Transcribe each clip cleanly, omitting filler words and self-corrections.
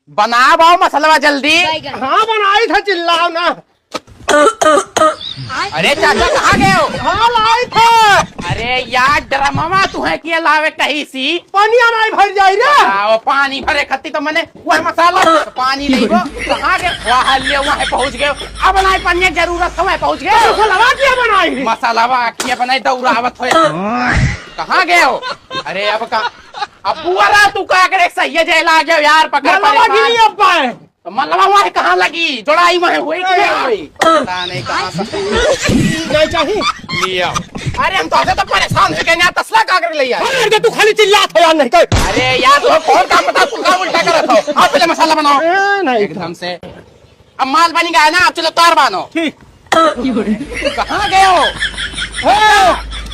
बनाओ मसलवा जल्दी। हाँ बनाई था, चिल्लाओ ना। अरे चाचा कहाँ गए हो? हाँ लाई था। अरे यार ड्रमवा तुम्हें किया लावे कहीं सी पानिया नहीं भर जाई रे। आओ पानी भरे खत्ती तो मैंने वह मसाला पानी नहीं वो कहाँ गए? वहाँ ले वहाँ पहुँच गए। अब बनाई पानी जरूरत तो वहाँ पहुँच गए। मसाला क्या बनाई? मसाला किया बनाई दौड़ावत हो। कहाँ गए हो? अरे अब बुआ तू क्या करे? सही जैला गया यार पकड़ पाए। मलबा वहाँ कहाँ लगी? जोड़ाई वहाँ हुई पता नहीं कहाँ नहीं चाहिए लिया। अरे हम तो तो परेशान हो गए ना, तसला का कर लिया। अरे तू खाली चिल्लात हो यार, नहीं कर। अरे यार तुम्हें कौन काम पता, तू काम उल्टा कर रहा था। आप पहले मसाला बनाओ नहीं एकदम से। अब माल बन गया ना, आप चलो तार बानो। कहाँ गए हो?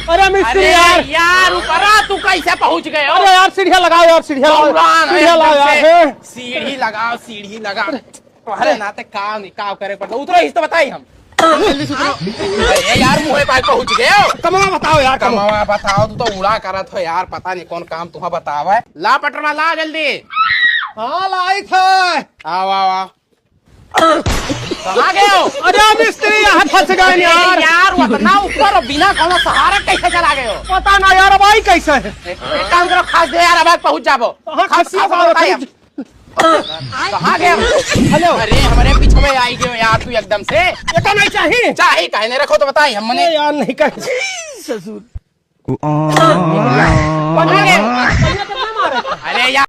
अरे मिस्त्री अरे यार, यार ऊपरा तू कैसे पहुँच गए हो? अरे यार सीढ़ियाँ लगाओ यार, सीढ़ियाँ लगाओ यार। सीढ़ी लगाओ सीढ़ी लगाओ। अरे नाते काम नहीं काम करे पड़ता। उतरो इस तो बताई हम जल्दी से उतरो। अरे यार मुँह पास पहुँच गए हो। कमावा बताओ यार, कमावा बताओ। तू तो उड़ा करत हो यार, पता नहीं कौन काम तुम्हें बतावा है। ला पटरमा ला जल्दी। हाँ लाई था। आओ आओ आओ। कहाँ गए हो? अरे मिस्त्री यहाँ फंस गए यार। यार उतना ऊपर और बिना कोनो सहारा कैसे चला गए हो? पता ना यार, अब आई कैसे है? एक काम करो, खास दे यार, अब पहुँच जाओ। कहाँ गए? हेलो, अरे हमारे पीछे में आई गए यार तू एकदम से। ये तो नहीं चाहिए। चाहे कहने रखो तो बताई हमने यार नहीं कर। ससुर। अरे यार